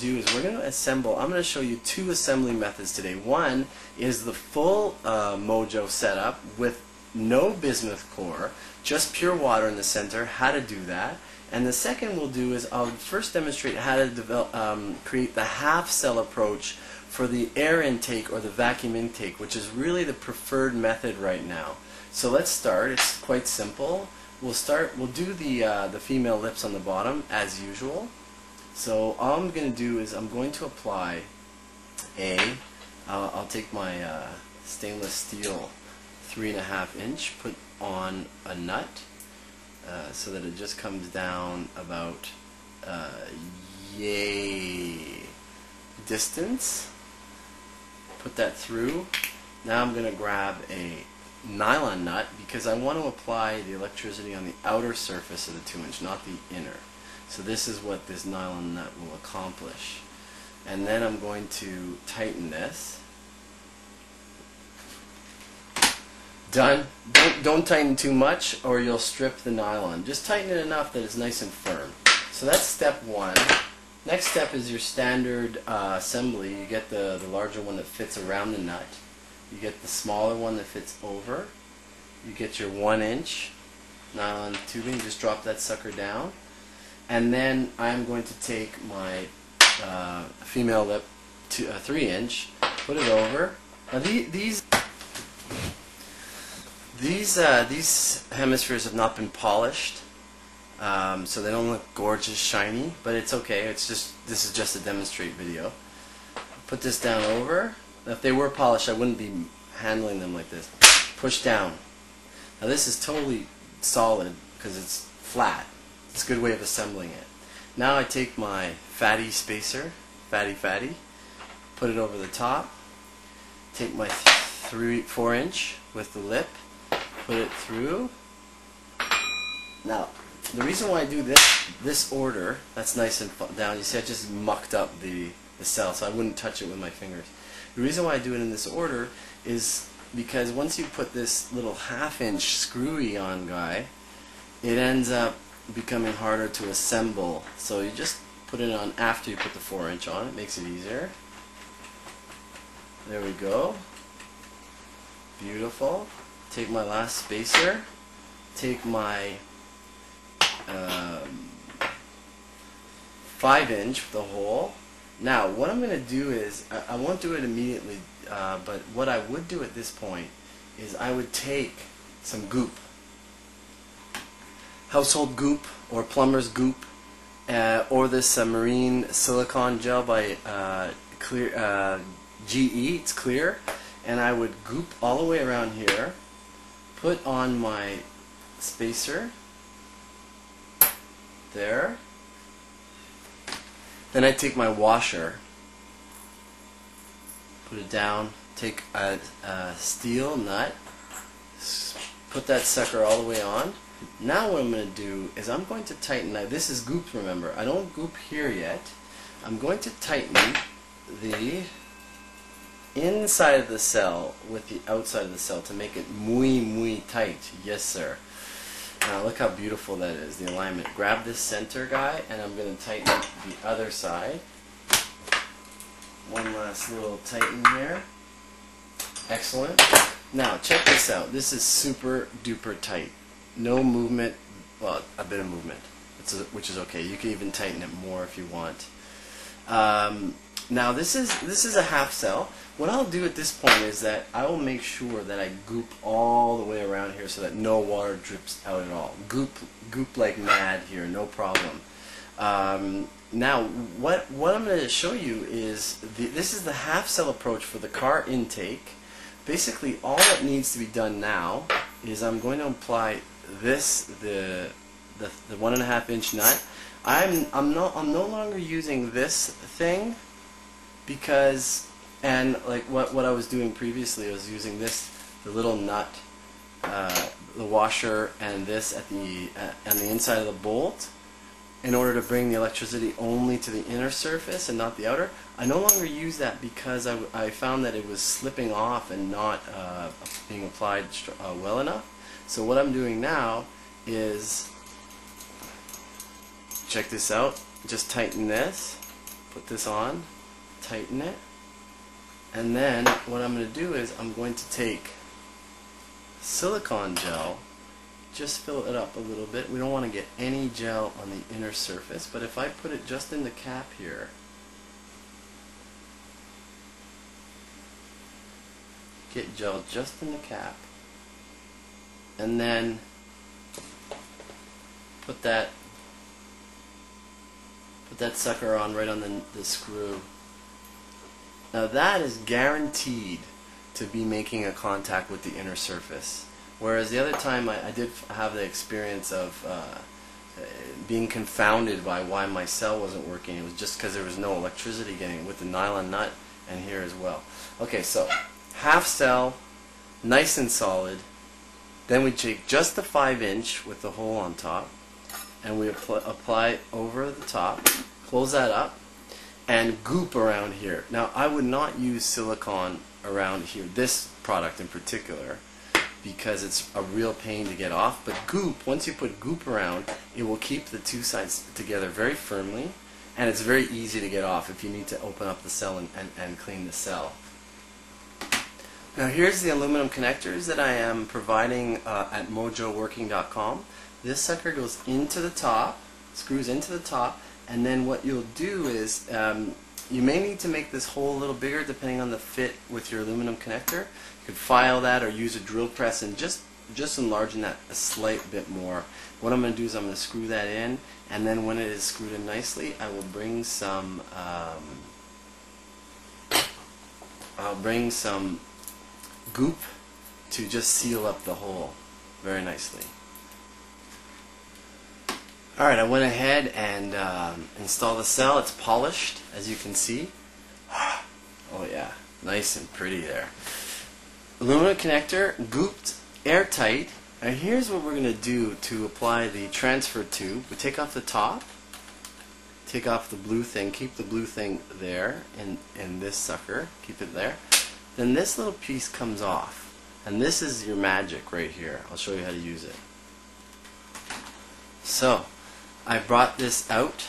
Do is we're going to assemble. I'm going to show you two assembly methods today. One is the full moe-joe setup with no bismuth core, just pure water in the center, how to do that. And the second we'll do is I'll first demonstrate how to develop, create the half cell approach for the air intake or the vacuum intake, which is really the preferred method right now. So let's start. It's quite simple. We'll do the female lips on the bottom as usual. So all I'm going to do is I'm going to apply I'll take my stainless steel 3.5 inch, put on a nut so that it just comes down about yay distance. Put that through. Now I'm going to grab a nylon nut because I want to apply the electricity on the outer surface of the 2-inch, not the inner. So this is what this nylon nut will accomplish. And then I'm going to tighten this. Done. Don't tighten too much or you'll strip the nylon. Just tighten it enough that it's nice and firm. So that's step one. Next step is your standard assembly. You get the larger one that fits around the nut. You get the smaller one that fits over. You get your 1-inch nylon tubing. Just drop that sucker down. And then I'm going to take my female lip, 3-inch, put it over. Now these hemispheres have not been polished, so they don't look gorgeous, shiny. But it's okay. This is just a demonstrate video. Put this down over. Now, if they were polished, I wouldn't be handling them like this. Push down. Now this is totally solid because it's flat. It's a good way of assembling it. Now I take my fatty spacer, fatty, put it over the top, take my 4-inch with the lip, put it through. Now, the reason why I do this order, that's nice and down, you see I just mucked up the cell, so I wouldn't touch it with my fingers. The reason why I do it in this order is because once you put this little 1/2-inch screwy on guy, it ends up becoming harder to assemble. So you just put it on after you put the 4-inch on. It makes it easier. There we go. Beautiful. Take my last spacer. Take my 5-inch with the hole. Now what I'm going to do is, I won't do it immediately, but what I would do at this point is I would take some goop. Household goop or plumber's goop, or this marine silicone gel by GE, it's clear, and I would goop all the way around here, put on my spacer there, then I take my washer, put it down, take a steel nut, put that sucker all the way on. Now what I'm going to do is I'm going to tighten. Now this is goop, remember. I don't goop here yet. I'm going to tighten the inside of the cell with the outside of the cell to make it muy tight. Yes, sir. Now look how beautiful that is, the alignment. Grab this center guy and I'm going to tighten the other side. One last little tighten here. Excellent. Now check this out. This is super duper tight. No movement, well, a bit of movement, which is okay. You can even tighten it more if you want. Now this is a half cell. What I'll do at this point is that I will make sure that I goop all the way around here so that no water drips out at all. Goop like mad here, no problem. Now what I'm going to show you is this is the half cell approach for the car intake. Basically, all that needs to be done now is I'm going to apply the 1.5-inch nut. I'm no longer using this thing because, and like what I was doing previously, I was using the little nut, the washer, and this on the inside of the bolt in order to bring the electricity only to the inner surface and not the outer. I no longer use that because I found that it was slipping off and not being applied well enough. So what I'm doing now is, check this out, just tighten this, put this on, tighten it, and then what I'm going to do is I'm going to take silicone gel, just fill it up a little bit. We don't want to get any gel on the inner surface, but if I put it just in the cap here, get gel just in the cap, and then put that sucker on right on the screw. Now that is guaranteed to be making a contact with the inner surface. Whereas the other time I did have the experience of being confounded by why my cell wasn't working. It was just because there was no electricity getting with the nylon nut and here as well. Okay, so half cell, nice and solid. Then we take just the 5" with the hole on top, and we apply over the top, close that up, and goop around here. Now I would not use silicone around here, this product in particular, because it's a real pain to get off. But goop, once you put goop around, it will keep the two sides together very firmly, and it's very easy to get off if you need to open up the cell and clean the cell. Now here's the aluminum connectors that I am providing at moe-joe-working.com. This sucker goes into the top, screws into the top, and then what you'll do is you may need to make this hole a little bigger depending on the fit with your aluminum connector. You could file that or use a drill press and just enlarging that a slight bit more. What I'm going to do is I'm going to screw that in, and then when it is screwed in nicely, I will bring some goop to just seal up the hole very nicely. Alright, I went ahead and installed the cell. It's polished, as you can see. Oh yeah, nice and pretty there. Aluminum connector, gooped, airtight. And here's what we're going to do to apply the transfer tube. We take off the top, take off the blue thing, keep the blue thing there in this sucker, keep it there. Then this little piece comes off, and this is your magic right here. I'll show you how to use it. So I brought this out.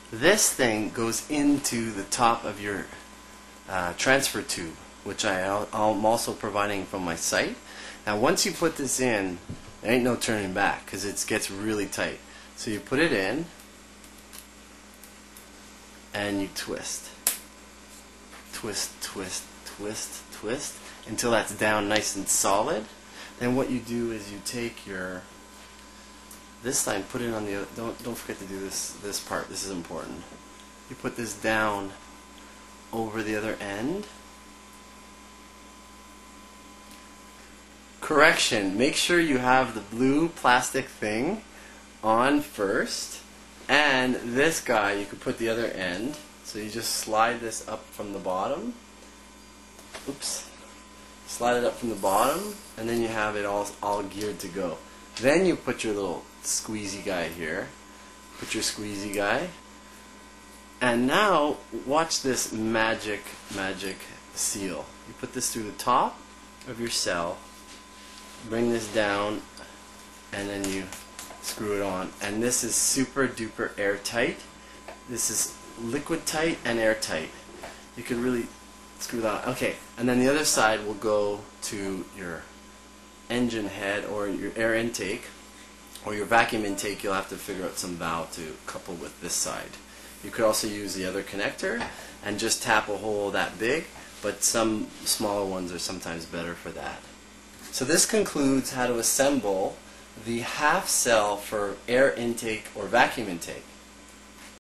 This thing goes into the top of your transfer tube, which I'm also providing from my site. Now once you put this in, there ain't no turning back because it gets really tight. So you put it in and you twist. Twist, twist, twist, twist until that's down nice and solid. Then what you do is you take your this time, put it on the other, don't forget to do this part. This is important. You put this down over the other end. Correction, make sure you have the blue plastic thing on first, and this guy you could put the other end. So you just slide this up from the bottom. Oops. Slide it up from the bottom, and then you have it all geared to go. Then you put your little squeezy guy here. Put your squeezy guy. And now watch this magic seal. You put this through the top of your cell, bring this down, and then you screw it on. And this is super duper airtight. This is liquid tight and airtight. You could really screw that on. Okay, and then the other side will go to your engine head or your air intake or your vacuum intake. You'll have to figure out some valve to couple with this side. You could also use the other connector and just tap a hole that big, but some smaller ones are sometimes better for that. So this concludes how to assemble the half cell for air intake or vacuum intake.